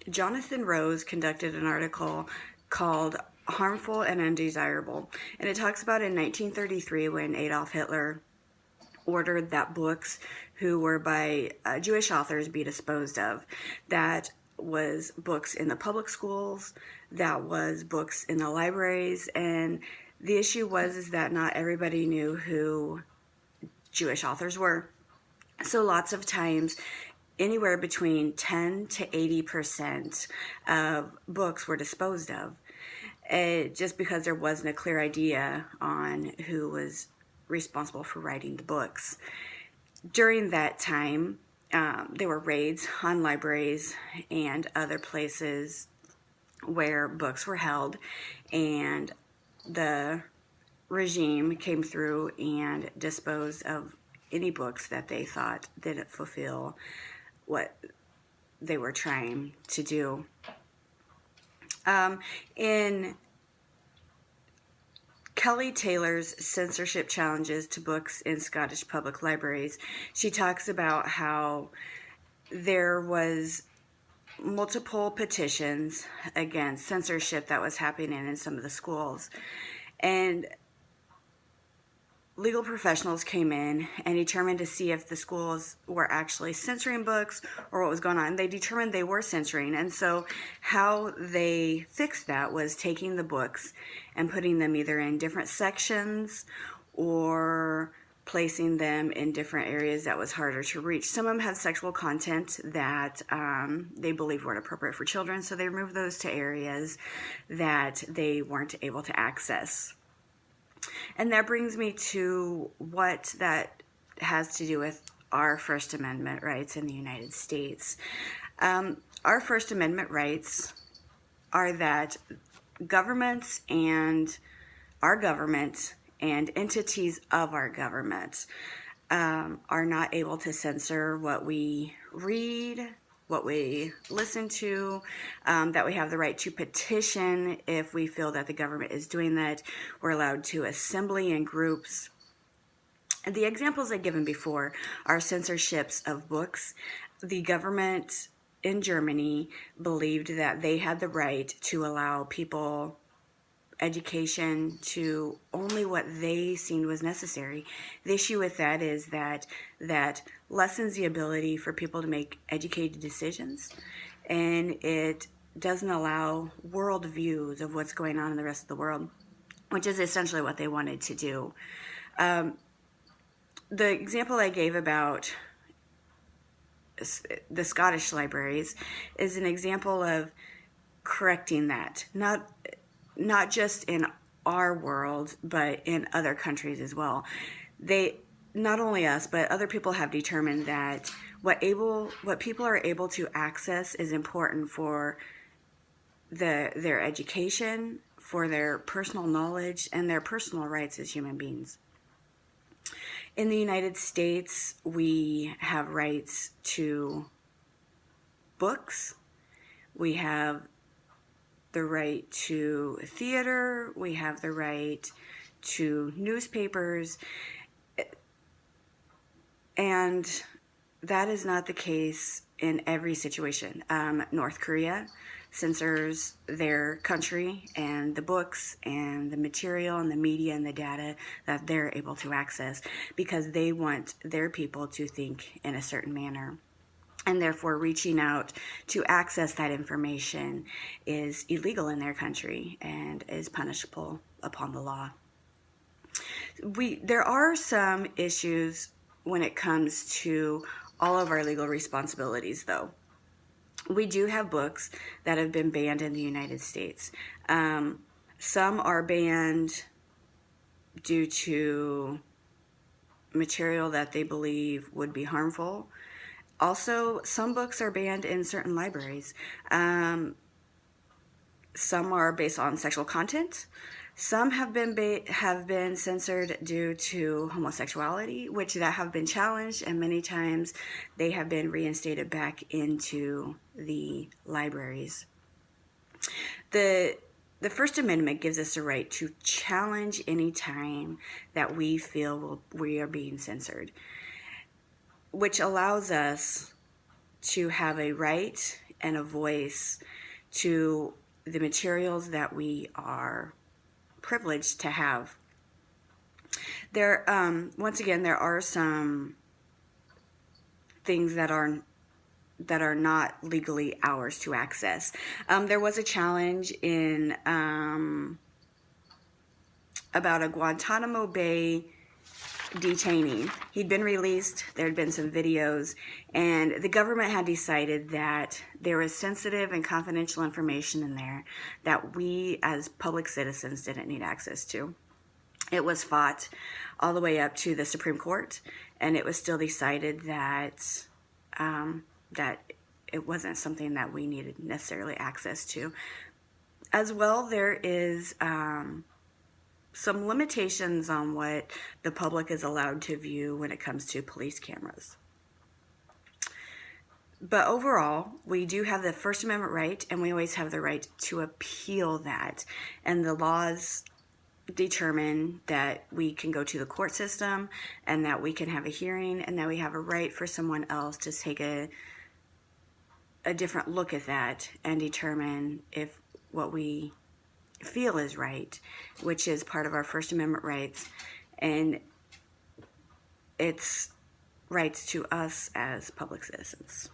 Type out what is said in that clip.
Jonathan Rose conducted an article called Harmful and Undesirable. And it talks about in 1933 when Adolf Hitler ordered that books who were by Jewish authors be disposed of. That was books in the public schools, that was books in the libraries, and the issue was is that not everybody knew who Jewish authors were. So lots of times, anywhere between 10 to 80% of books were disposed of, just because there wasn't a clear idea on who was responsible for writing the books. During that time, there were raids on libraries and other places where books were held, and the regime came through and disposed of any books that they thought didn't fulfill what they were trying to do. In Kelly Taylor's Censorship Challenges to Books in Scottish Public Libraries, she talks about how there was multiple petitions against censorship that was happening in some of the schools. And legal professionals came in and determined to see if the schools were actually censoring books or what was going on. They determined they were censoring. And so how they fixed that was taking the books and putting them either in different sections or placing them in different areas that was harder to reach. Some of them had sexual content that they believed weren't appropriate for children, so they removed those to areas that they weren't able to access. And that brings me to what that has to do with our First Amendment rights in the United States. Our First Amendment rights are that governments and our government and entities of our government are not able to censor what we read, what we listen to, that we have the right to petition if we feel that the government is doing that. We're allowed to assembly in groups. And the examples I've given before are censorships of books. The government in Germany believed that they had the right to allow people education to only what they seemed was necessary. The issue with that is that lessens the ability for people to make educated decisions, and it doesn't allow world views of what's going on in the rest of the world, which is essentially what they wanted to do. The example I gave about the Scottish libraries is an example of correcting that, not just in our world, but in other countries as well. They, not only us, but other people have determined that what people are able to access is important for their education, for their personal knowledge, and their personal rights as human beings. In the United States, we have rights to books. We have the right to theater. We have the right to newspapers. And that is not the case in every situation. North Korea censors their country and the books and the material and the media and the data that they're able to access because they want their people to think in a certain manner. And therefore, reaching out to access that information is illegal in their country and is punishable upon the law. There are some issues when it comes to all of our legal responsibilities, though. We do have books that have been banned in the United States. Some are banned due to material that they believe would be harmful. Also, some books are banned in certain libraries. Some are based on sexual content. Some have been censored due to homosexuality, which that have been challenged, and many times they have been reinstated back into the libraries. The First Amendment gives us the right to challenge any time that we feel we are being censored, which allows us to have a right and a voice to the materials that we are privileged to have. There, once again, there are some things that are not legally ours to access. There was a challenge in about a Guantanamo Bay detainee. He'd been released, there had been some videos, and the government had decided that there was sensitive and confidential information in there that we as public citizens didn't need access to. It was fought all the way up to the Supreme Court, and it was still decided that that it wasn't something that we needed necessarily access to. As well, there is some limitations on what the public is allowed to view when it comes to police cameras. But overall, we do have the First Amendment right, and we always have the right to appeal that. And the laws determine that we can go to the court system, and that we can have a hearing, and that we have a right for someone else to take a different look at that and determine if what we feel is right, which is part of our First Amendment rights, and it's rights to us as public citizens.